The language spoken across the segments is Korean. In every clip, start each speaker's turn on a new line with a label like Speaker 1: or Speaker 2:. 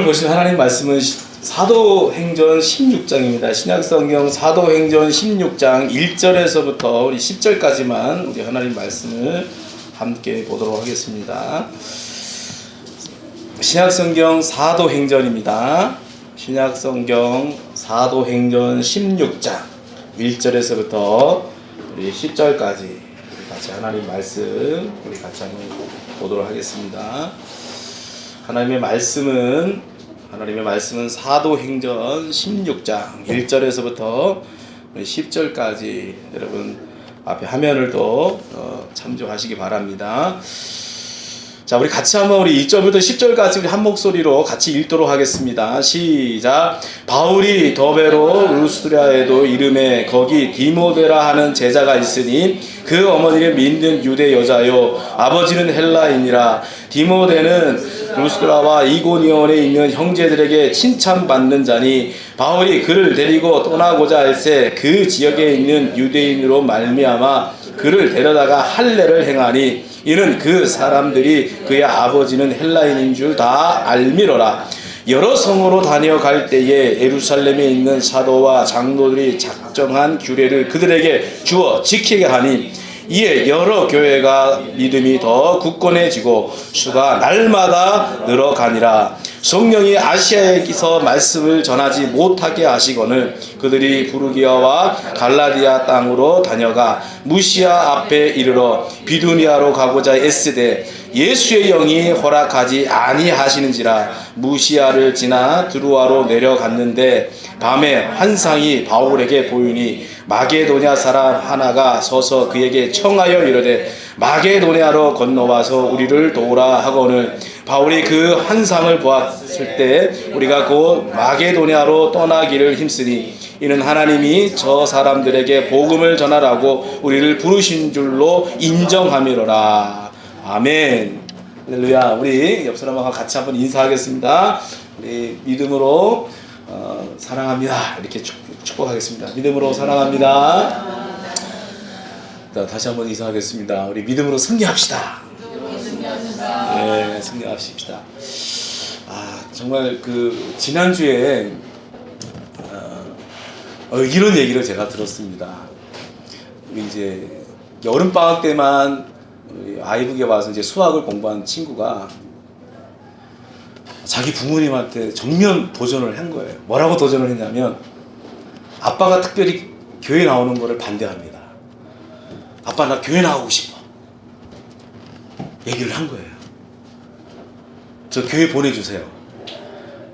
Speaker 1: 보신 하나님 말씀은 사도행전 16장입니다. 신약성경 사도행전 16장 1절에서부터 우리 10절까지만 우리 하나님 말씀을 함께 보도록 하겠습니다. 신약성경 사도행전입니다. 신약성경 사도행전 16장 1절에서부터 우리 10절까지 우리 같이 하나님 말씀 우리 같이 한번 보도록 하겠습니다. 하나님의 말씀은 사도행전 16장 1절에서부터 10절까지 여러분 앞에 화면을 또 참조하시기 바랍니다. 자, 우리 같이 한번 우리 2절부터 10절까지 우리 한 목소리로 같이 읽도록 하겠습니다. 시작. 바울이 더베로 루스드라에도 이름에 거기 디모데라 하는 제자가 있으니 그 어머니는 믿는 유대 여자요 아버지는 헬라인이라. 디모데는 루스드라와 이고니온에 있는 형제들에게 칭찬받는 자니 바울이 그를 데리고 떠나고자 할새 그 지역에 있는 유대인으로 말미암아 그를 데려다가 할례를 행하니 이는 그 사람들이 그의 아버지는 헬라인인 줄 다 알미러라. 여러 성으로 다녀갈 때에 예루살렘에 있는 사도와 장로들이 작정한 규례를 그들에게 주어 지키게 하니 이에 여러 교회가 믿음이 더 굳건해지고 수가 날마다 늘어가니라. 성령이 아시아에서 말씀을 전하지 못하게 하시거늘 그들이 부르기아와 갈라디아 땅으로 다녀가 무시아 앞에 이르러 비두니아로 가고자 애쓰되 예수의 영이 허락하지 아니하시는지라. 무시아를 지나 드루아로 내려갔는데 밤에 환상이 바울에게 보이니 마게도냐 사람 하나가 서서 그에게 청하여 이르되 마게도냐로 건너와서 우리를 도우라 하거늘 바울이 그 환상을 보았을 때 우리가 곧 마게도냐로 떠나기를 힘쓰니 이는 하나님이 저 사람들에게 복음을 전하라고 우리를 부르신 줄로 인정함이로라. 아멘. 할렐루야. 우리 옆 사람과 같이 한번 인사하겠습니다. 우리 믿음으로 사랑합니다. 이렇게 축복하겠습니다. 믿음으로 사랑합니다. 자, 다시 한번 인사하겠습니다. 우리 믿음으로 승리합시다. 네, 승리합시다. 정말 그 지난주에 이런 얘기를 제가 들었습니다. 이제 여름 방학 때만 아이북에 와서 이제 수학을 공부한 친구가 자기 부모님한테 정면 도전을 한 거예요. 뭐라고 도전을 했냐면 아빠가 특별히 교회 나오는 거를 반대합니다. 아빠 나 교회 나오고 싶어. 얘기를 한 거예요. 저 교회 보내주세요.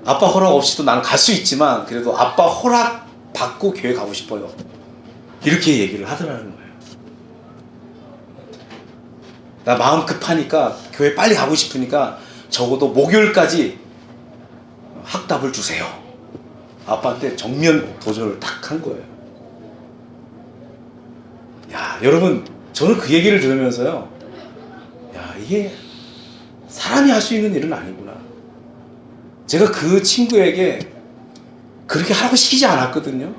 Speaker 1: 아빠 허락 없이도 나는 갈 수 있지만 그래도 아빠 허락 받고 교회 가고 싶어요. 이렇게 얘기를 하더라는 거예요. 나 마음 급하니까 교회 빨리 가고 싶으니까 적어도 목요일까지 학답을 주세요. 아빠한테 정면 도전을 딱 한 거예요. 야, 여러분, 저는 그 얘기를 들으면서요, 야, 이게 사람이 할 수 있는 일은 아니구나. 제가 그 친구에게 그렇게 하라고 시키지 않았거든요.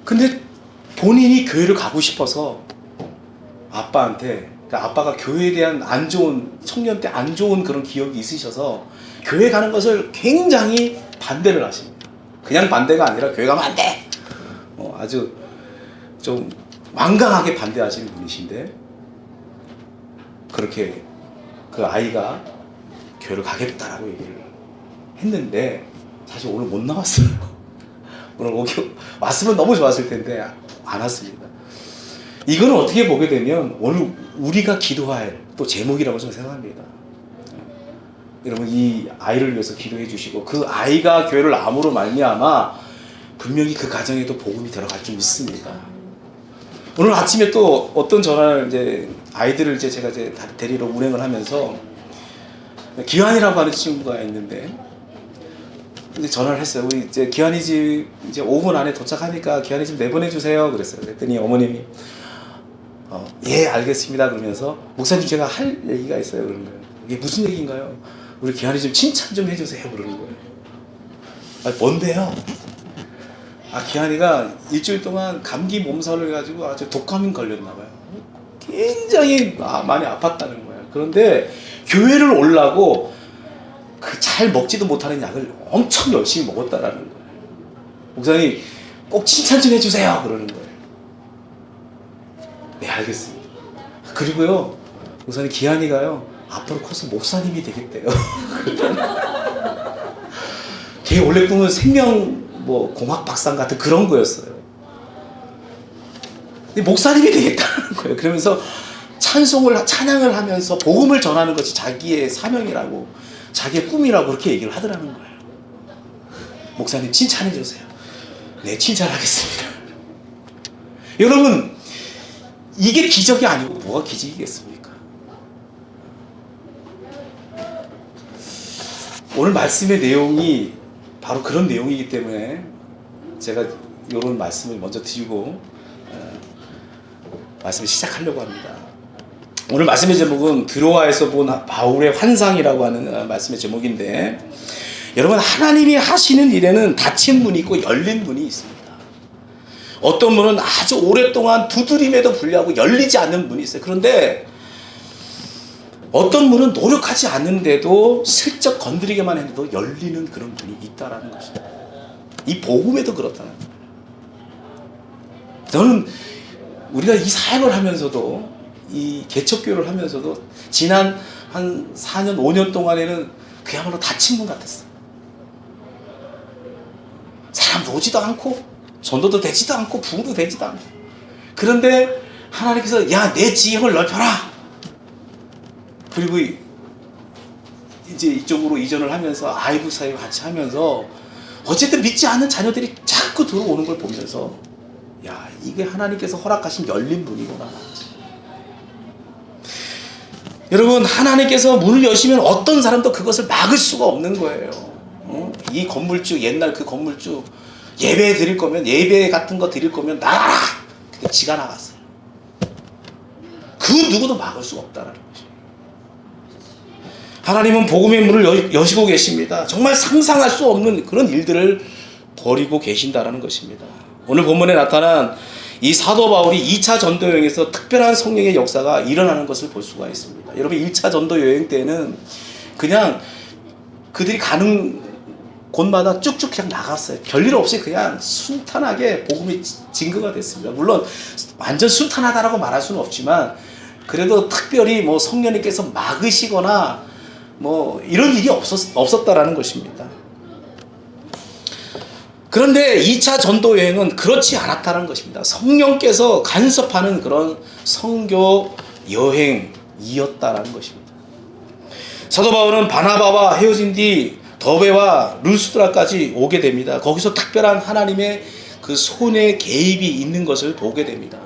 Speaker 1: 근데 본인이 교회를 가고 싶어서 아빠한테, 그러니까 아빠가 교회에 대한 안 좋은, 청년 때 안 좋은 그런 기억이 있으셔서 교회 가는 것을 굉장히 반대를 하십니다. 그냥 반대가 아니라 교회 가면 안 돼! 아주 좀 완강하게 반대하시는 분이신데 그렇게 그 아이가 교회를 가겠다라고 얘기를 했는데 사실 오늘 못 나왔어요. 오늘 왔으면 너무 좋았을 텐데 안 왔습니다. 이거는 어떻게 보게 되면 오늘 우리가 기도할 또 제목이라고 좀 생각합니다. 여러분 이 아이를 위해서 기도해 주시고 그 아이가 교회를 나옴으로 말미암아 분명히 그 가정에도 복음이 들어갈 줄 믿습니다. 오늘 아침에 또 어떤 전화를 이제 아이들을 제가 데리러 운행을 하면서 기환이라고 하는 친구가 있는데 이제 전화를 했어요. 우리 이제 기환이 집 이제 5분 안에 도착하니까 기환이 집 내보내 주세요. 그랬어요. 그랬더니 어머님이 예 알겠습니다 그러면서 목사님 제가 할 얘기가 있어요 그런 거예요. 이게 무슨 얘기인가요? 우리 기환이 좀 칭찬 좀 해주세요 그러는 거예요. 뭔데요? 기환이가 일주일 동안 감기 몸살을 해가지고 아주 독감이 걸렸나 봐요. 굉장히 많이 아팠다는 거예요. 그런데 교회를 오려고 그 잘 먹지도 못하는 약을 엄청 열심히 먹었다라는 거예요. 목사님 꼭 칭찬 좀 해주세요 그러는 거예요. 네, 알겠습니다. 그리고요, 목사님 기한이가요 앞으로 커서 목사님이 되겠대요. 걔 원래 꿈은 생명 뭐 공학 박사 같은 그런 거였어요. 근데 목사님이 되겠다는 거예요. 그러면서 찬양을 하면서 복음을 전하는 것이 자기의 사명이라고, 자기의 꿈이라고 그렇게 얘기를 하더라는 거예요. 목사님 칭찬해 주세요. 네, 칭찬하겠습니다. 여러분, 이게 기적이 아니고 뭐가 기적이겠습니까? 오늘 말씀의 내용이 바로 그런 내용이기 때문에 제가 이런 말씀을 먼저 드리고 말씀을 시작하려고 합니다. 오늘 말씀의 제목은 드로아에서 본 바울의 환상이라고 하는 말씀의 제목인데, 여러분, 하나님이 하시는 일에는 닫힌 문이 있고 열린 문이 있습니다. 어떤 문은 아주 오랫동안 두드림에도 불구하고 열리지 않는 문이 있어요. 그런데 어떤 문은 노력하지 않는데도 슬쩍 건드리기만 해도 열리는 그런 문이 있다라는 것입니다. 이 복음에도 그렇다는 거예요. 저는 우리가 이 사역을 하면서도, 이 개척교회를 하면서도 지난 한 4년, 5년 동안에는 그야말로 닫힌 문 같았어요. 사람도 오지도 않고 전도도 되지도 않고 부흥도 되지도 않고. 그런데 하나님께서 야, 내 지형을 넓혀라. 그리고 이제 이쪽으로 이전을 하면서 아이브 사역을 같이 하면서 어쨌든 믿지 않는 자녀들이 자꾸 들어오는 걸 보면서, 야, 이게 하나님께서 허락하신 열린 문이구나. 여러분, 하나님께서 문을 여시면 어떤 사람도 그것을 막을 수가 없는 거예요. 이 건물주, 옛날 그 건물주, 예배 드릴 거면, 예배 같은 거 드릴 거면 나가라! 근데 지가 나갔어요. 그 누구도 막을 수가 없다는 거죠. 하나님은 복음의 문을 여시고 계십니다. 정말 상상할 수 없는 그런 일들을 벌이고 계신다는 것입니다. 오늘 본문에 나타난 이 사도 바울이 2차 전도 여행에서 특별한 성령의 역사가 일어나는 것을 볼 수가 있습니다. 여러분, 1차 전도 여행 때는 그냥 그들이 가는 곳마다 쭉쭉 그냥 나갔어요. 별일 없이 그냥 순탄하게 복음이 증거가 됐습니다. 물론 완전 순탄하다라고 말할 수는 없지만, 그래도 특별히 뭐 성령님께서 막으시거나 뭐 이런 일이 없었다라는 것입니다. 그런데 2차 전도 여행은 그렇지 않았다는 것입니다. 성령께서 간섭하는 그런 선교 여행이었다라는 것입니다. 사도 바울은 바나바와 헤어진 뒤 더베와 루스드라까지 오게 됩니다. 거기서 특별한 하나님의 그 손의 개입이 있는 것을 보게 됩니다.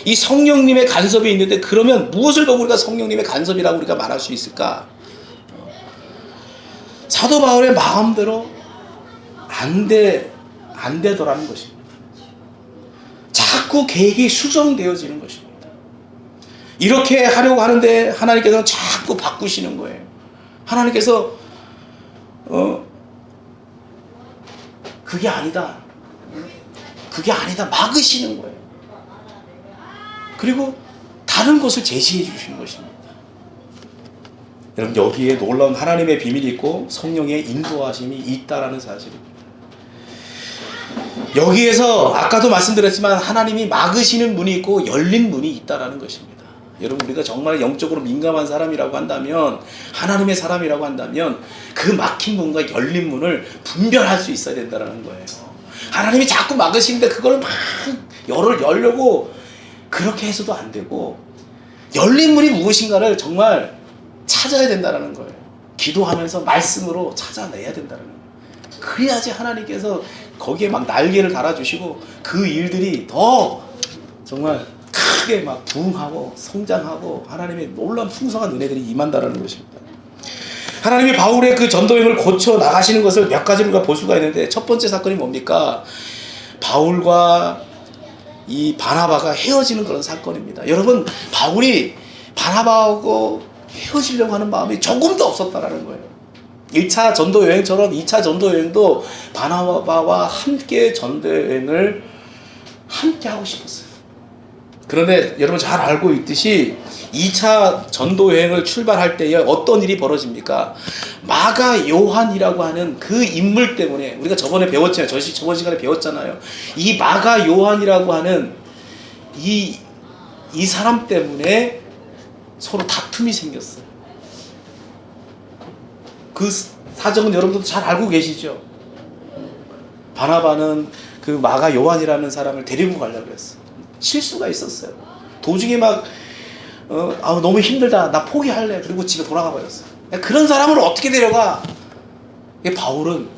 Speaker 1: 이 성령님의 간섭이 있는데, 그러면 무엇을 보고 우리가 성령님의 간섭이라고 우리가 말할 수 있을까? 사도 바울의 마음대로 안 되더라는 것입니다. 자꾸 계획이 수정되어지는 것입니다. 이렇게 하려고 하는데 하나님께서는 자꾸 바꾸시는 거예요. 하나님께서 그게 아니다, 막으시는 거예요. 그리고 다른 것을 제시해 주시는 것입니다. 여러분, 여기에 놀라운 하나님의 비밀이 있고 성령의 인도하심이 있다라는 사실입니다. 여기에서 아까도 말씀드렸지만 하나님이 막으시는 문이 있고 열린 문이 있다라는 것입니다. 여러분, 우리가 정말 영적으로 민감한 사람이라고 한다면, 하나님의 사람이라고 한다면 그 막힌 문과 열린 문을 분별할 수 있어야 된다는 거예요. 하나님이 자꾸 막으시는데 그걸 막 열려고 그렇게 해서도 안 되고, 열린 문이 무엇인가를 정말 찾아야 된다는 거예요. 기도하면서 말씀으로 찾아내야 된다는 거예요. 그래야지 하나님께서 거기에 막 날개를 달아주시고 그 일들이 더 정말 크게 막 부흥하고 성장하고 하나님의 놀라운 풍성한 은혜들이 임한다는 것입니다. 하나님이 바울의 그 전도행을 고쳐 나가시는 것을 몇 가지로 우리가 볼 수가 있는데, 첫 번째 사건이 뭡니까? 바울과 이 바나바가 헤어지는 그런 사건입니다. 여러분, 바울이 바나바하고 헤어지려고 하는 마음이 조금도 없었다라는 거예요. 1차 전도 여행처럼 2차 전도 여행도 바나바와 함께 전도 여행을 함께 하고 싶었어요. 그런데 여러분 잘 알고 있듯이 2차 전도 여행을 출발할 때에 어떤 일이 벌어집니까? 마가 요한이라고 하는 그 인물 때문에, 우리가 저번에 배웠잖아요. 저번 시간에 배웠잖아요. 이 마가 요한이라고 하는 이 사람 때문에 서로 다툼이 생겼어요. 그 사정은 여러분들도 잘 알고 계시죠? 바나바는 그 마가 요한이라는 사람을 데리고 가려고 했어. 실수가 있었어요. 도중에 막 너무 힘들다, 나 포기할래, 그리고 집에 돌아가 버렸어. 그런 사람을 어떻게 데려가? 바울은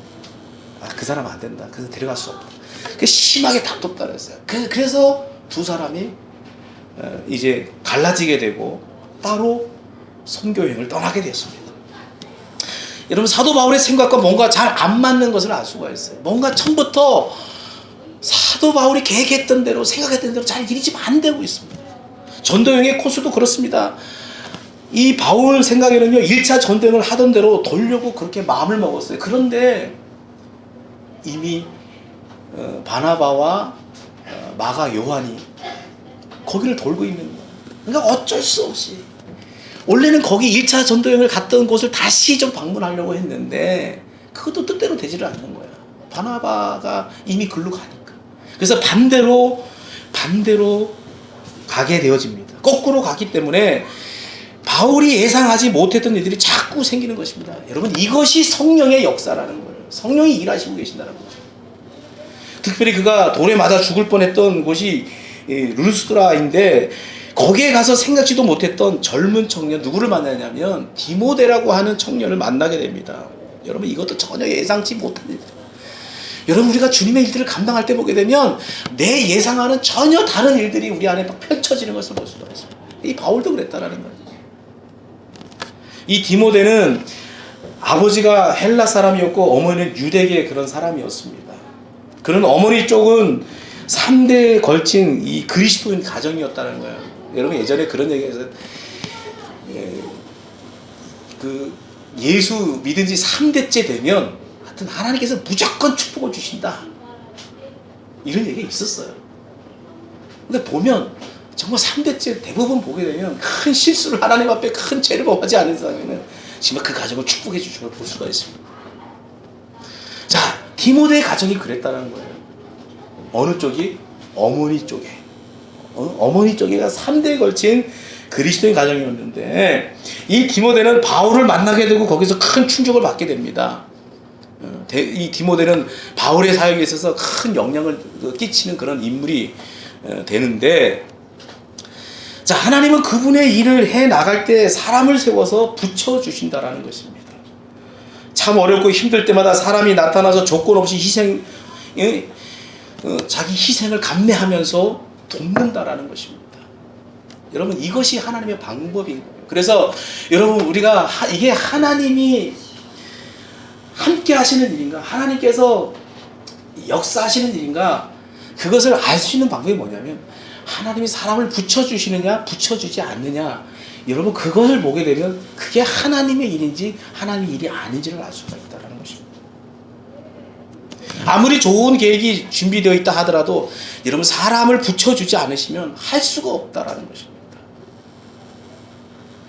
Speaker 1: 그 사람 안 된다, 그래서 데려갈 수 없다. 심하게 다퉜다 그랬어요. 그래서 두 사람이 이제 갈라지게 되고 따로 선교여행을 떠나게 되었습니다. 여러분, 사도 바울의 생각과 뭔가 잘 안 맞는 것을 알 수가 있어요. 뭔가 처음부터 사도 바울이 계획했던 대로, 생각했던 대로 잘 일이 지금 안 되고 있습니다. 전도여행의 코스도 그렇습니다. 이 바울 생각에는요, 1차 전도여행을 하던 대로 돌려고 그렇게 마음을 먹었어요. 그런데 이미 바나바와 마가 요한이 거기를 돌고 있는 거예요. 그러니까 어쩔 수 없이 원래는 거기 1차 전도여행을 갔던 곳을 다시 좀 방문하려고 했는데 그것도 뜻대로 되지를 않는 거야. 바나바가 이미 글로 가니까. 그래서 반대로 가게 되어집니다. 거꾸로 가기 때문에 바울이 예상하지 못했던 일들이 자꾸 생기는 것입니다. 여러분, 이것이 성령의 역사라는 거예요. 성령이 일하시고 계신다는 거죠. 특별히 그가 돌에 맞아 죽을 뻔했던 곳이 루스드라인데, 거기에 가서 생각지도 못했던 젊은 청년, 누구를 만나냐면 디모데라고 하는 청년을 만나게 됩니다. 여러분, 이것도 전혀 예상치 못한 일이에요. 여러분, 우리가 주님의 일들을 감당할 때 보게 되면 내 예상하는 전혀 다른 일들이 우리 안에 막 펼쳐지는 것을 볼 수가 있습니다. 이 바울도 그랬다라는 거예요. 이 디모데는 아버지가 헬라 사람이었고 어머니는 유대계 그런 사람이었습니다. 그런 어머니 쪽은 3대에 걸친 이 그리스도인 가정이었다는 거예요. 여러분, 예전에 그런 얘기해서 예수 믿은 지 3대째 되면 하여튼 하나님께서 무조건 축복을 주신다, 이런 얘기가 있었어요. 근데 보면 정말 3대째 대부분 보게 되면 큰 실수를, 하나님 앞에 큰 죄를 범하지 않은 사람에는 정말 그 가정을 축복해 주신 걸 볼 수가 있습니다. 자, 디모데의 가정이 그랬다는 거예요. 어느 쪽이? 어머니 쪽에. 어머니 쪽에가 3대에 걸친 그리스도인 가정이었는데, 이 디모데는 바울을 만나게 되고 거기서 큰 충격을 받게 됩니다. 이 디모데는 바울의 사역에 있어서 큰 영향을 끼치는 그런 인물이 되는데, 자, 하나님은 그분의 일을 해 나갈 때 사람을 세워서 붙여주신다라는 것입니다. 참 어렵고 힘들 때마다 사람이 나타나서 조건 없이 자기 희생을 감내하면서 돕는다라는 것입니다. 여러분, 이것이 하나님의 방법인 거예요. 그래서 여러분, 우리가 이게 하나님이 함께 하시는 일인가, 하나님께서 역사하시는 일인가, 그것을 알 수 있는 방법이 뭐냐면, 하나님이 사람을 붙여주시느냐 붙여주지 않느냐, 여러분, 그것을 보게 되면 그게 하나님의 일인지 하나님의 일이 아닌지를 알 수가 있다는 것입니다. 아무리 좋은 계획이 준비되어 있다 하더라도 여러분, 사람을 붙여주지 않으시면 할 수가 없다라는 것입니다.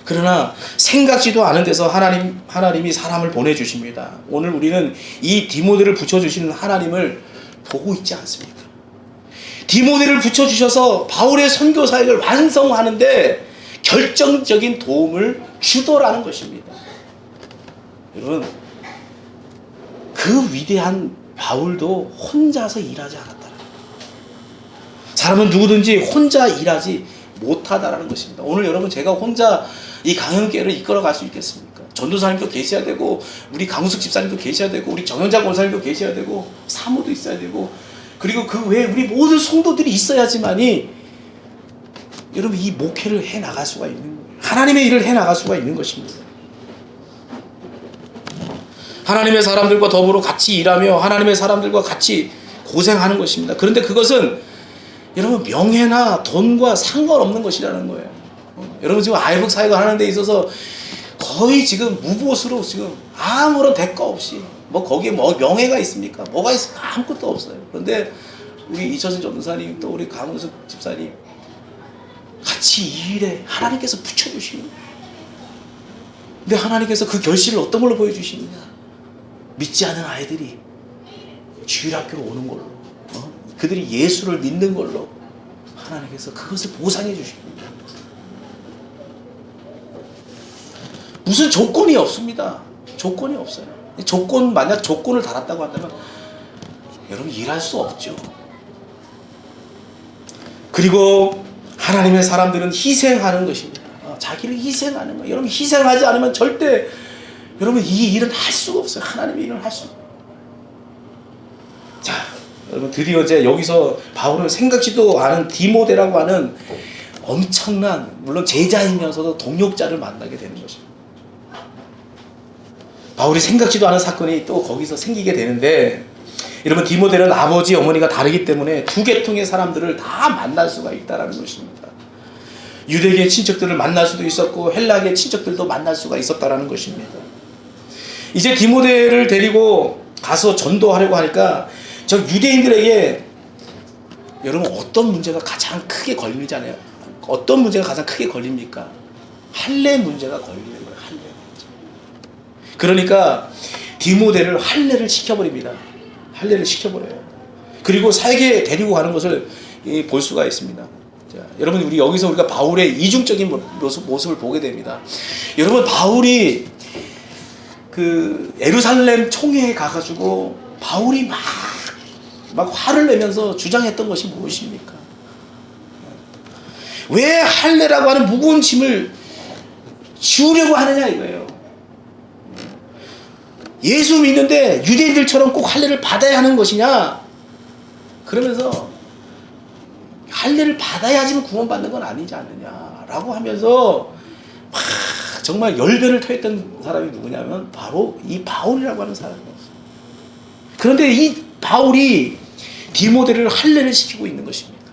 Speaker 1: 그러나 생각지도 않은 데서 하나님이 사람을 보내주십니다. 오늘 우리는 이 디모데를 붙여주시는 하나님을 보고 있지 않습니까? 디모데를 붙여주셔서 바울의 선교 사역을 완성하는데 결정적인 도움을 주더라는 것입니다. 여러분, 그 위대한 바울도 혼자서 일하지 않았다는 거예요. 사람은 누구든지 혼자 일하지 못하다라는 것입니다. 오늘 여러분, 제가 혼자 이 강연계를 이끌어갈 수 있겠습니까? 전도사님도 계셔야 되고, 우리 강우숙 집사님도 계셔야 되고, 우리 정영자 권사님도 계셔야 되고, 사모도 있어야 되고, 그리고 그 외에 우리 모든 성도들이 있어야지만이 여러분, 이 목회를 해 나갈 수가 있는 거예요. 하나님의 일을 해 나갈 수가 있는 것입니다. 하나님의 사람들과 더불어 같이 일하며 하나님의 사람들과 같이 고생하는 것입니다. 그런데 그것은 여러분, 명예나 돈과 상관없는 것이라는 거예요. 여러분, 지금 아이북 사역을 하는 데 있어서 거의 지금 무보수로 지금 아무런 대가 없이, 뭐 거기에 뭐 명예가 있습니까? 뭐가 있습니까? 아무것도 없어요. 그런데 우리 이철진 전도사님, 또 우리 강우숙 집사님, 같이 이 일에 하나님께서 붙여주시는 거예요. 근데 하나님께서 그 결실을 어떤 걸로 보여주시느냐? 믿지 않은 아이들이 주일학교로 오는 걸로, 그들이 예수를 믿는 걸로 하나님께서 그것을 보상해 주십니다. 무슨 조건이 없습니다. 조건이 없어요. 만약 조건을 달았다고 한다면 여러분 일할 수 없죠. 그리고 하나님의 사람들은 희생하는 것입니다. 자기를 희생하는 거예요. 여러분 희생하지 않으면 절대 여러분 이 일은 할 수가 없어요. 하나님의 일은 할 수 없어요. 자, 여러분 드디어 이제 여기서 바울은 생각지도 않은 디모데라고 하는 엄청난, 물론 제자이면서도 동역자를 만나게 되는 것입니다. 바울이 생각지도 않은 사건이 또 거기서 생기게 되는데, 여러분 디모데는 아버지 어머니가 다르기 때문에 두 계통의 사람들을 다 만날 수가 있다라는 것입니다. 유대계 친척들을 만날 수도 있었고 헬라계 친척들도 만날 수가 있었다라는 것입니다. 이제 디모데를 데리고 가서 전도하려고 하니까 저 유대인들에게 여러분 어떤 문제가 가장 크게 걸리잖아요. 어떤 문제가 가장 크게 걸립니까? 할례 문제가 걸리는 거예요. 할례 문제. 그러니까 디모데를 할례를 시켜버립니다. 할례를 시켜버려요. 그리고 살게 데리고 가는 것을 볼 수가 있습니다. 자, 여러분 우리 여기서 우리가 바울의 이중적인 모습을 보게 됩니다. 여러분 바울이 그 예루살렘 총회에 가가지고 바울이 막 화를 내면서 주장했던 것이 무엇입니까? 왜 할례라고 하는 무거운 짐을 지우려고 하느냐 이거예요. 예수 믿는데 유대인들처럼 꼭 할례를 받아야 하는 것이냐? 그러면서 할례를 받아야지만 구원받는 건 아니지 않느냐라고 하면서 막 정말 열변을 토했던 사람이 누구냐면 바로 이 바울이라고 하는 사람이었어요. 그런데 이 바울이 디모데를 할례를 시키고 있는 것입니다.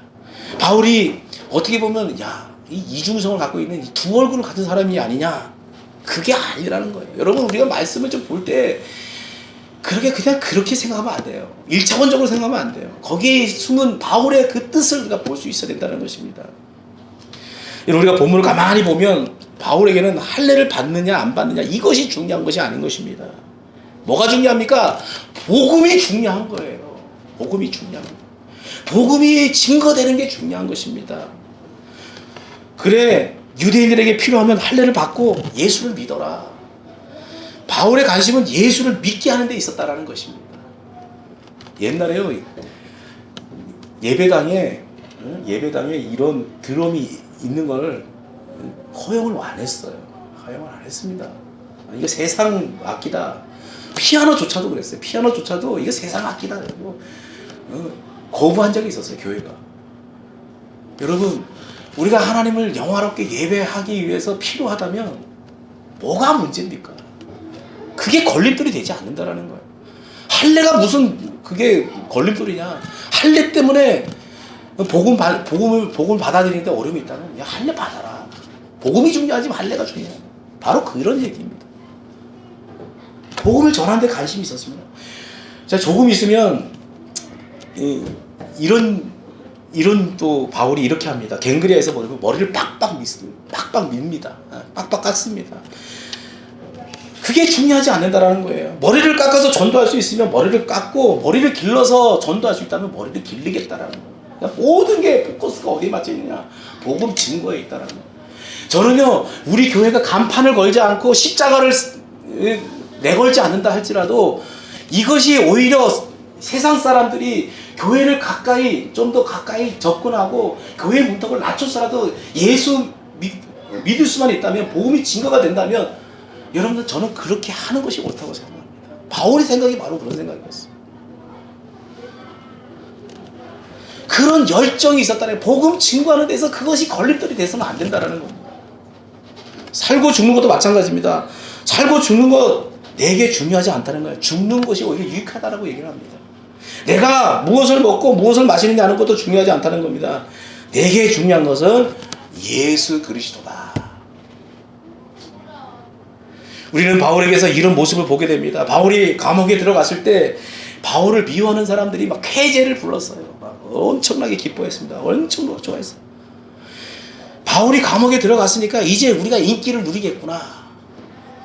Speaker 1: 바울이 어떻게 보면 이 이중성을 갖고 있는 이 두 얼굴을 가진 사람이 아니냐? 그게 아니라는 거예요. 여러분 우리가 말씀을 좀 볼 때 그냥 그렇게 생각하면 안 돼요. 1차원적으로 생각하면 안 돼요. 거기에 숨은 바울의 그 뜻을 우리가 볼 수 있어야 된다는 것입니다. 우리가 본문을 가만히 보면 바울에게는 할례를 받느냐 안 받느냐 이것이 중요한 것이 아닌 것입니다. 뭐가 중요합니까? 복음이 중요한 거예요. 복음이 중요한 거예요. 복음이 증거되는 게 중요한 것입니다. 그래 유대인들에게 필요하면 할례를 받고 예수를 믿어라. 바울의 관심은 예수를 믿게 하는 데 있었다라는 것입니다. 옛날에요 예배당에 이런 드럼이 있는 걸 허용을 안 했어요. 허용을 안 했습니다. 이거 세상 악기다. 피아노조차도 그랬어요. 피아노조차도 이거 세상 악기다. 그리고 거부한 적이 있었어요. 교회가. 여러분 우리가 하나님을 영화롭게 예배하기 위해서 필요하다면 뭐가 문제입니까? 그게 걸림돌이 되지 않는다라는 거예요. 할례가 무슨 그게 걸림돌이냐? 할례 때문에 복음을 받아들이는데 어려움이 있다면 할례 받아라. 복음이 중요하지 할례가 중요해요. 바로 그런 얘기입니다. 복음을 전하는 데 관심이 있었습니다. 자, 조금 있으면 이런 또 바울이 이렇게 합니다. 갱그리아에서 머리를 빡빡 밉니다. 빡빡 깎습니다. 그게 중요하지 않는다라는 거예요. 머리를 깎아서 전도할 수 있으면 머리를 깎고 머리를 길러서 전도할 수 있다면 머리를 길리겠다라는 거예요. 그러니까 모든 게 포커스가 어디에 맞춰 있느냐? 복음 증거에 있다라는 거예요. 저는요 우리 교회가 간판을 걸지 않고 십자가를 내걸지 않는다 할지라도 이것이 오히려 세상 사람들이 교회를 좀 더 가까이 접근하고 교회 문턱을 낮춰서라도 예수 믿을 수만 있다면 복음이 증거가 된다면 여러분들 저는 그렇게 하는 것이 옳다고 생각합니다. 바울의 생각이 바로 그런 생각이었어요. 그런 열정이 있었다는 복음 증거하는 데서 그것이 걸림돌이 돼서는 안 된다는 겁니다. 살고 죽는 것도 마찬가지입니다. 살고 죽는 것 내게 중요하지 않다는 거예요. 죽는 것이 오히려 유익하다라고 얘기를 합니다. 내가 무엇을 먹고 무엇을 마시느냐 하는 것도 중요하지 않다는 겁니다. 내게 중요한 것은 예수 그리스도다. 우리는 바울에게서 이런 모습을 보게 됩니다. 바울이 감옥에 들어갔을 때 바울을 미워하는 사람들이 막 쾌제를 불렀어요. 막 엄청나게 기뻐했습니다. 엄청 좋아했어요. 바울이 감옥에 들어갔으니까 이제 우리가 인기를 누리겠구나.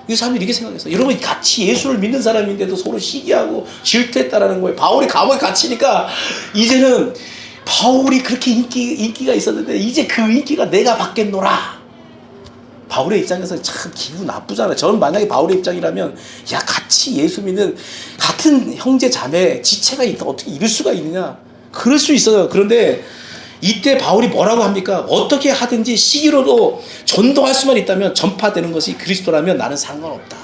Speaker 1: 이 사람이 이렇게 생각했어요. 여러분, 같이 예수를 믿는 사람인데도 서로 시기하고 질투했다라는 거예요. 바울이 감옥에 갇히니까 이제는 바울이 그렇게 인기가 있었는데 이제 그 인기가 내가 받겠노라. 바울의 입장에서 참 기분 나쁘잖아요. 저는 만약에 바울의 입장이라면, 야, 같이 예수 믿는 같은 형제 자매 지체가 있다 어떻게 이럴 수가 있느냐, 그럴 수 있어요. 그런데 이때 바울이 뭐라고 합니까? 어떻게 하든지 시기로도 전도할 수만 있다면, 전파되는 것이 그리스도라면 나는 상관없다.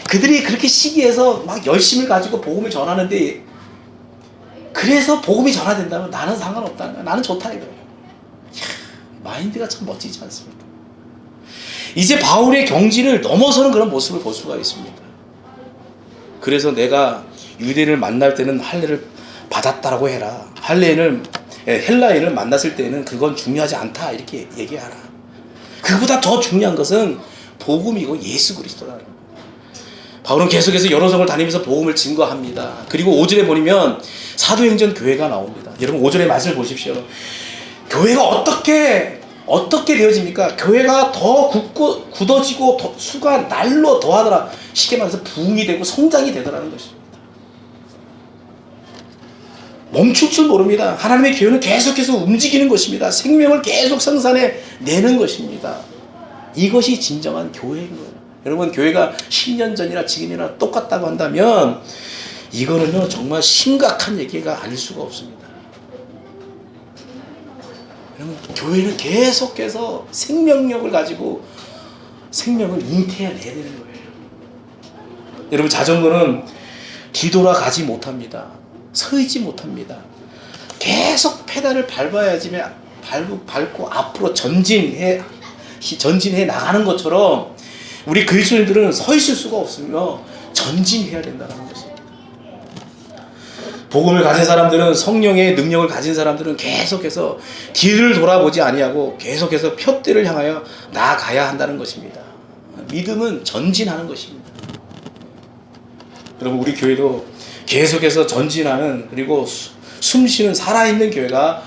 Speaker 1: 그들이 그렇게 시기해서 막 열심을 가지고 복음을 전하는데, 그래서 복음이 전화된다면 나는 상관없다. 나는 좋다 이거예요. 마인드가 참 멋지지 않습니까? 이제 바울의 경지를 넘어서는 그런 모습을 볼 수가 있습니다. 그래서 내가 유대인을 만날 때는 할례를 받았다라고 해라. 헬라인을 만났을 때는 그건 중요하지 않다, 이렇게 얘기하라. 그보다 더 중요한 것은 복음이고 예수 그리스도라는 거예요. 바울은 계속해서 여러 성을 다니면서 복음을 증거합니다. 그리고 5절에 보면 사도행전 교회가 나옵니다. 여러분 5절의 말씀을 보십시오. 교회가 어떻게 되어집니까? 교회가 더 굳어지고 수가 날로 더하더라. 쉽게 말해서 부흥이 되고 성장이 되더라는 것입니다. 멈출 줄 모릅니다. 하나님의 교회는 계속해서 움직이는 것입니다. 생명을 계속 생산해 내는 것입니다. 이것이 진정한 교회인 거예요. 여러분, 교회가 10년 전이나 지금이나 똑같다고 한다면 이거는요 정말 심각한 얘기가 아닐 수가 없습니다. 여러분, 교회는 계속해서 생명력을 가지고 생명을 잉태해내야 되는 거예요. 여러분, 자전거는 뒤돌아가지 못합니다. 서 있지 못합니다. 계속 페달을 밟아야지만 밟고 앞으로 전진해 나가는 것처럼 우리 그리스도인들은 서 있을 수가 없으며 전진해야 된다는 것입니다. 복음을 가진 사람들은, 성령의 능력을 가진 사람들은 계속해서 뒤를 돌아보지 아니하고 계속해서 표대를 향하여 나아가야 한다는 것입니다. 믿음은 전진하는 것입니다. 여러분, 우리 교회도 계속해서 전진하는, 그리고 숨쉬는 살아있는 교회가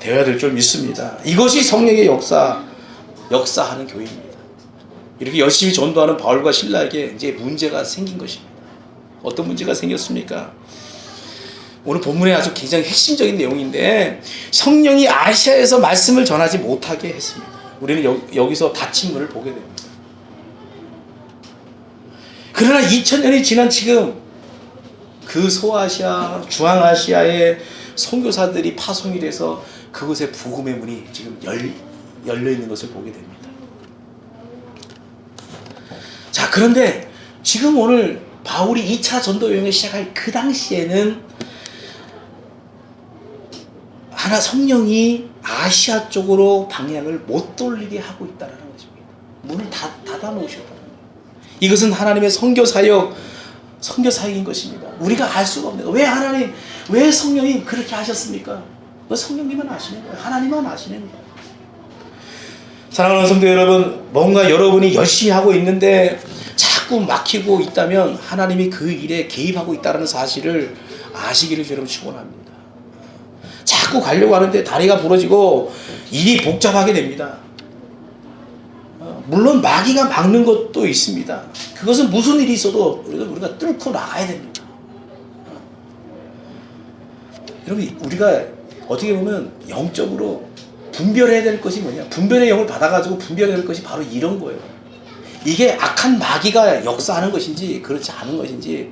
Speaker 1: 되어야 될 줄 믿습니다. 이것이 성령의 역사하는 교회입니다. 이렇게 열심히 전도하는 바울과 실라에게 이제 문제가 생긴 것입니다. 어떤 문제가 생겼습니까? 오늘 본문에 아주 굉장히 핵심적인 내용인데, 성령이 아시아에서 말씀을 전하지 못하게 했습니다. 우리는 여기서 닫힌 문을 보게 됩니다. 그러나 2000년이 지난 지금 그 소아시아, 중앙아시아의 선교사들이 파송이 돼서 그곳에 복음의 문이 지금 열려 있는 것을 보게 됩니다. 자, 그런데 지금 오늘 바울이 2차 전도 여행을 시작할 그 당시에는 하나 성령이 아시아 쪽으로 방향을 못 돌리게 하고 있다는 것입니다. 문을 닫아 놓으셨다는 거예요. 이것은 하나님의 선교사역인 것입니다. 우리가 알 수가 없네요. 왜 성령이 그렇게 하셨습니까? 성령님만 아시는 거예요. 하나님만 아시는 거예요. 사랑하는 성도 여러분, 뭔가 여러분이 열심히 하고 있는데 자꾸 막히고 있다면 하나님이 그 일에 개입하고 있다는 사실을 아시기를 여러분 축원합니다. 자꾸 가려고 하는데 다리가 부러지고 일이 복잡하게 됩니다. 물론 마귀가 막는 것도 있습니다. 그것은 무슨 일이 있어도 우리가 뚫고 나가야 됩니다. 여러분, 우리가 어떻게 보면 영적으로 분별해야 될 것이 뭐냐? 분별의 영을 받아가지고 분별해야 될 것이 바로 이런 거예요. 이게 악한 마귀가 역사하는 것인지 그렇지 않은 것인지,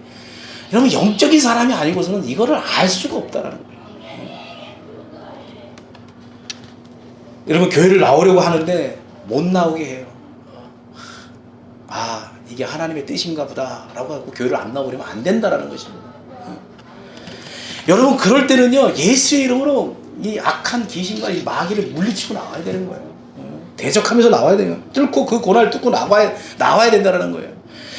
Speaker 1: 여러분, 영적인 사람이 아니고서는 이거를 알 수가 없다라는 거예요. 여러분, 교회를 나오려고 하는데 못 나오게 해요. 이게 하나님의 뜻인가 보다 라고 하고 교회를 안 나오려면 안 된다라는 것입니다. 여러분, 그럴 때는요 예수의 이름으로 이 악한 귀신과 이 마귀를 물리치고 나와야 되는 거예요. 대적하면서 나와야 돼요. 뚫고 그 고난을 뚫고 나와야 된다라는 거예요.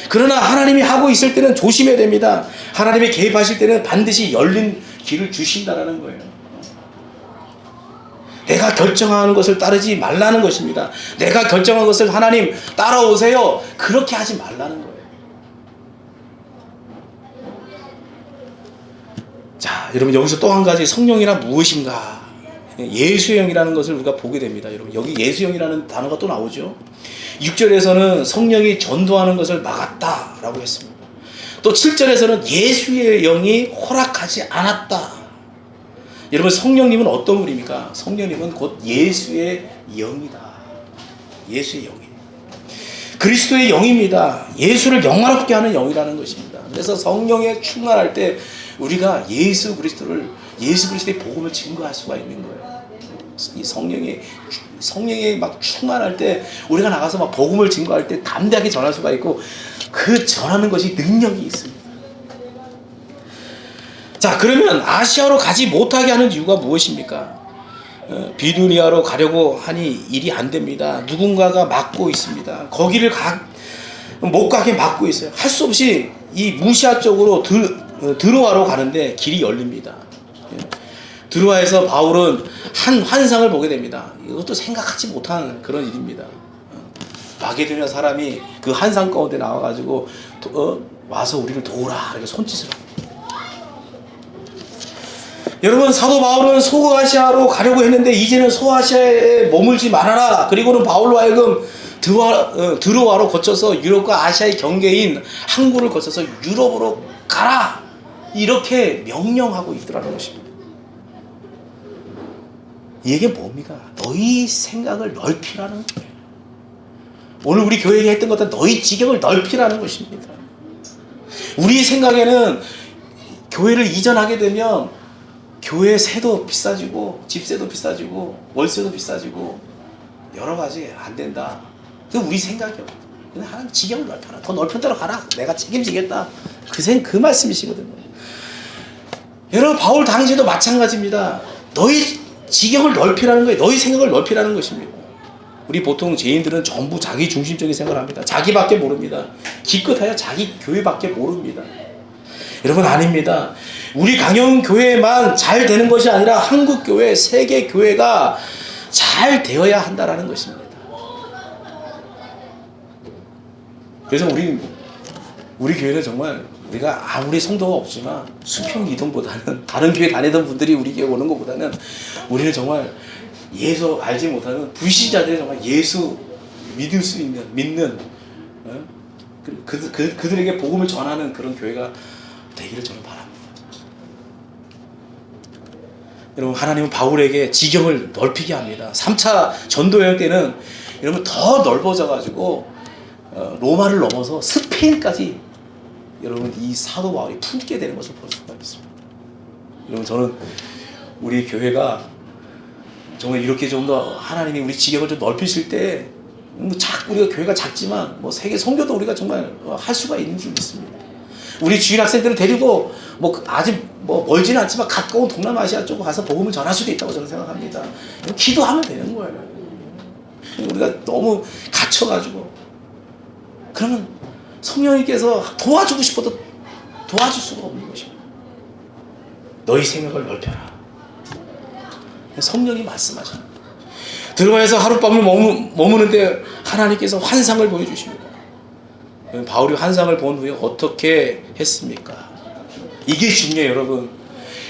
Speaker 1: 그러나 하나님이 하고 있을 때는 조심해야 됩니다. 하나님이 개입하실 때는 반드시 열린 길을 주신다라는 거예요. 내가 결정하는 것을 따르지 말라는 것입니다. 내가 결정한 것을 하나님 따라오세요, 그렇게 하지 말라는 거예요. 자, 여러분, 여기서 또 한 가지 성령이란 무엇인가 예수의 영이라는 것을 우리가 보게 됩니다. 여러분, 여기 예수의 영이라는 단어가 또 나오죠. 6절에서는 성령이 전도하는 것을 막았다라고 했습니다. 또 7절에서는 예수의 영이 허락하지 않았다. 여러분, 성령님은 어떤 분입니까? 성령님은 곧 예수의 영이다. 예수의 영이. 그리스도의 영입니다. 예수를 영화롭게 하는 영이라는 것입니다. 그래서 성령에 충만할 때 우리가 예수 그리스도의 복음을 증거할 수가 있는 거예요. 이 성령에 막 충만할 때 우리가 나가서 막 복음을 증거할 때 담대하게 전할 수가 있고, 그 전하는 것이 능력이 있습니다. 자, 그러면 아시아로 가지 못하게 하는 이유가 무엇입니까? 비두니아로 가려고 하니 일이 안 됩니다. 누군가가 막고 있습니다. 거기를 못 가게 막고 있어요. 할 수 없이 이 무시아 쪽으로 드로아로 가는데 길이 열립니다. 드로아에서 바울은 한 환상을 보게 됩니다. 이것도 생각하지 못한 그런 일입니다. 마게도냐 사람이 그 환상 가운데 나와가지고 와서 우리를 도우라 이렇게 손짓을 합니다. 여러분, 사도 바울은 소아시아로 가려고 했는데 이제는 소아시아에 머물지 말아라. 그리고는 바울로 하여금 드로아로 거쳐서 유럽과 아시아의 경계인 항구를 거쳐서 유럽으로 가라, 이렇게 명령하고 있더라는 것입니다. 이게 뭡니까? 너희 생각을 넓히라는 거예요. 오늘 우리 교회에 했던 것은 너희 지경을 넓히라는 것입니다. 우리 생각에는 교회를 이전하게 되면 교회 세도 비싸지고 집세도 비싸지고 월세도 비싸지고 여러 가지 안 된다. 그 우리 생각이요. 그냥 하나님 지경을 넓혀라. 더 넓은 데로 가라. 내가 책임지겠다. 그 말씀이시거든요. 여러분, 바울 당시에도 마찬가지입니다. 너희 지경을 넓히라는 거예요. 너희 생각을 넓히라는 것입니다. 우리 보통 죄인들은 전부 자기 중심적인 생각을 합니다. 자기밖에 모릅니다. 기껏해야 자기 교회밖에 모릅니다. 여러분, 아닙니다. 우리 강영교회만 잘 되는 것이 아니라 한국교회, 세계교회가 잘 되어야 한다는 것입니다. 그래서 우리 교회는 정말 우리가 아무리 성도가 없지만 수평 이동보다는, 다른 교회 다니던 분들이 우리 교회 오는 것보다는 우리는 정말 예수 알지 못하는 불신자들이 정말 예수 믿을 수 있는, 믿는, 그들에게 복음을 전하는 그런 교회가 되기를 저는 바랍니다. 여러분, 하나님은 바울에게 지경을 넓히게 합니다. 3차 전도여행 때는 여러분 더 넓어져가지고 로마를 넘어서 스페인까지 여러분 이 사도 바울이 품게 되는 것을 볼 수가 있습니다. 여러분, 저는 우리 교회가 정말 이렇게 좀 더 하나님이 우리 지경을 좀 넓히실 때, 우리가 교회가 작지만 뭐 세계 선교도 우리가 정말 할 수가 있는 줄 믿습니다. 우리 주일 학생들을 데리고 아직 멀지는 않지만 가까운 동남아시아 쪽으로 가서 복음을 전할 수도 있다고 저는 생각합니다. 기도하면 되는 거예요. 우리가 너무 갇혀가지고, 그러면 성령님께서 도와주고 싶어도 도와줄 수가 없는 것입니다. 너희 생각을 넓혀라. 성령이 말씀하십니다. 드로아에서 하룻밤을 머무는데 하나님께서 환상을 보여주십니다. 바울이 환상을 본 후에 어떻게 했습니까? 이게 중요해요, 여러분.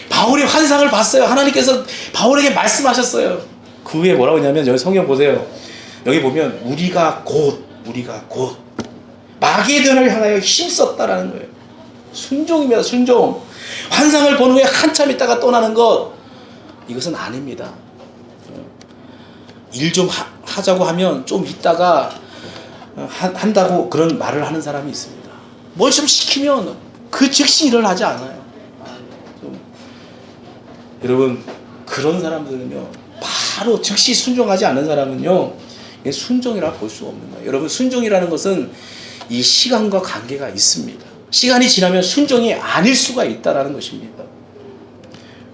Speaker 1: 바울이 환상을 봤어요. 하나님께서 바울에게 말씀하셨어요. 그 후에 뭐라고 했냐면, 여기 성경 보세요. 여기 보면 우리가 곧 마게도냐를 향하여 힘썼다라는 거예요. 순종입니다. 순종. 환상을 본 후에 한참 있다가 떠나는 것, 이것은 아닙니다. 일 좀 하자고 하면 좀 있다가 한다고 그런 말을 하는 사람이 있습니다. 뭘 좀 시키면 그 즉시 일을 하지 않아요. 여러분, 그런 사람들은요, 바로 즉시 순종하지 않는 사람은요, 순종이라 볼 수 없는 거예요. 여러분, 순종이라는 것은 이 시간과 관계가 있습니다. 시간이 지나면 순종이 아닐 수가 있다라는 것입니다.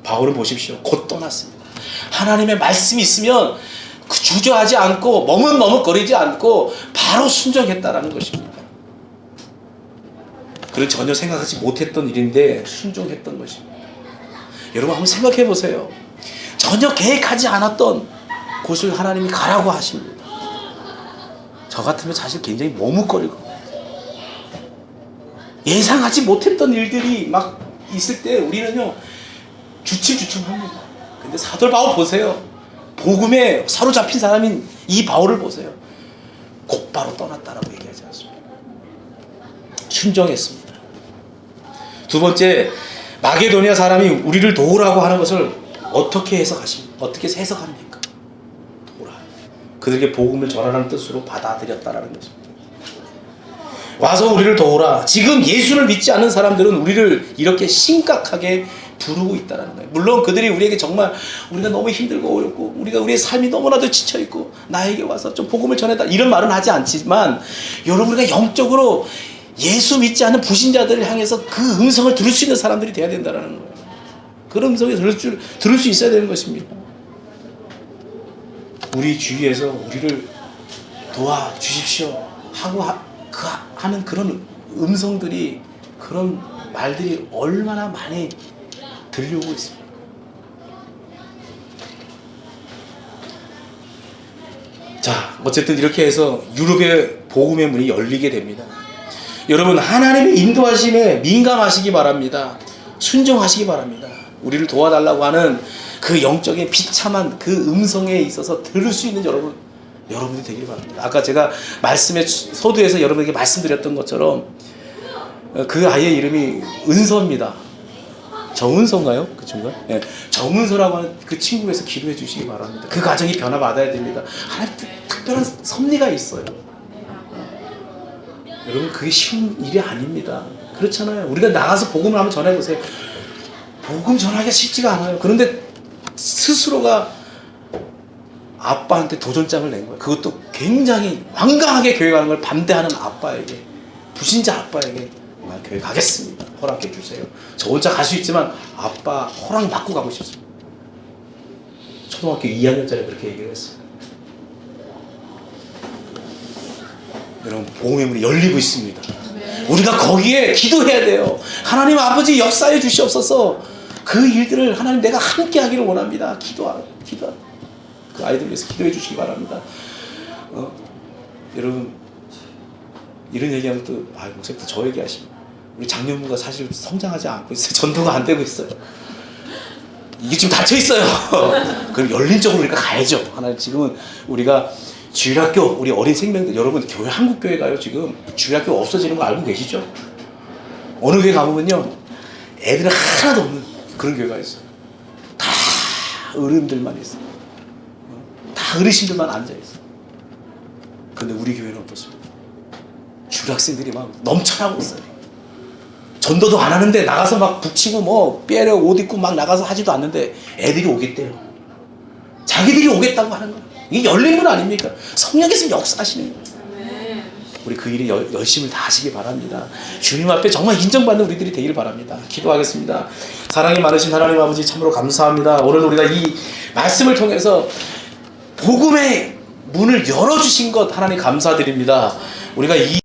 Speaker 1: 바울은 보십시오. 곧 떠났습니다. 하나님의 말씀이 있으면 주저하지 않고 머뭇머뭇거리지 않고 바로 순종했다라는 것입니다. 그런 전혀 생각하지 못했던 일인데 순종했던 것입니다. 여러분, 한번 생각해 보세요. 전혀 계획하지 않았던 곳을 하나님이 가라고 하십니다. 저 같으면 사실 굉장히 머뭇거릴 것 같아요. 예상하지 못했던 일들이 막 있을 때 우리는요, 주춤주춤합니다. 근데 사도 바울 보세요. 복음에 사로잡힌 사람인 이 바울을 보세요. 곧바로 떠났다라고 얘기하지 않습니까? 순종했습니다. 두 번째, 마게도니아 사람이 우리를 도우라고 하는 것을 어떻게 해석합니까? 도우라. 그들에게 복음을 전하라는 뜻으로 받아들였다라는 것입니다. 와서 우리를 도우라. 지금 예수를 믿지 않는 사람들은 우리를 이렇게 심각하게 부르고 있다는 거예요. 물론 그들이 우리에게 정말 우리가 너무 힘들고 어렵고 우리의 삶이 너무나도 지쳐있고 나에게 와서 좀 복음을 전해다 이런 말은 하지 않지만, 여러분 우리가 영적으로 예수 믿지 않는 불신자들을 향해서 그 음성을 들을 수 있는 사람들이 돼야 된다는 거예요. 그런 음성을 들을 수 있어야 되는 것입니다. 우리 주위에서 우리를 도와주십시오 하고 하는 그런 음성들이, 그런 말들이 얼마나 많이 들려오고 있습니다. 자, 어쨌든 이렇게 해서 유럽의 복음의 문이 열리게 됩니다. 여러분, 하나님의 인도하심에 민감하시기 바랍니다. 순종하시기 바랍니다. 우리를 도와달라고 하는 그 영적인 비참한 그 음성에 있어서 들을 수 있는 여러분이 되길 바랍니다. 아까 제가 말씀의 서두에서 여러분에게 말씀드렸던 것처럼 그 아이의 이름이 은서입니다. 정은서인가요? 그 친구가? 네. 정은서라고 하는 그 친구에서 기도해 주시기 바랍니다. 그 가정이 변화받아야 됩니다. 하나님 특별한 섭리가 있어요. 여러분, 그게 쉬운 일이 아닙니다. 그렇잖아요. 우리가 나가서 복음을 한번 전해보세요. 복음 전하기가 쉽지가 않아요. 그런데 스스로가 아빠한테 도전장을 낸 거예요. 그것도 굉장히 완강하게 교회 가는 걸 반대하는 아빠에게, 불신자 아빠에게 정말 교회 가겠습니다. 허락해 주세요. 저 혼자 갈 수 있지만 아빠 허락 받고 가고 싶습니다. 초등학교 2학년짜리 그렇게 얘기를 했어요. 여러분, 복음의 문이 열리고 있습니다. 우리가 거기에 기도해야 돼요. 하나님 아버지 역사해 주시옵소서. 그 일들을 하나님 내가 함께 하기를 원합니다. 그 아이들 위해서 기도해 주시기 바랍니다. 여러분, 이런 얘기하면 또 목사님도 저 얘기하십니다. 우리 장년부가 사실 성장하지 않고 있어요. 전도가 안 되고 있어요. 이게 지금 닫혀 있어요. 그럼 열린 쪽으로 우리가 가야죠. 하나님, 지금은 우리가 주일학교, 우리 어린 생명들, 여러분 교회, 한국 교회 가요. 지금 주일학교 없어지는 거 알고 계시죠? 어느 교회 가보면요, 애들은 하나도 없는 그런 교회가 있어요. 다 어른들만 있어요. 다 어르신들만 앉아 있어요. 근데 우리 교회는 어떻습니까? 주일학생들이 막 넘쳐나고 있어요. 전도도 안 하는데 나가서 막 북치고 뭐 빼려 옷 입고 막 나가서 하지도 않는데 애들이 오겠대요. 자기들이 오겠다고 하는 거예요. 이게 열린 문 아닙니까? 성령께서 역사하시는 거예요. 우리 그 일에 열심을 다하시기 바랍니다. 주님 앞에 정말 인정받는 우리들이 되기를 바랍니다. 기도하겠습니다. 사랑이 많으신 하나님 아버지, 참으로 감사합니다. 오늘 우리가 이 말씀을 통해서 복음의 문을 열어주신 것 하나님 감사드립니다. 우리가 이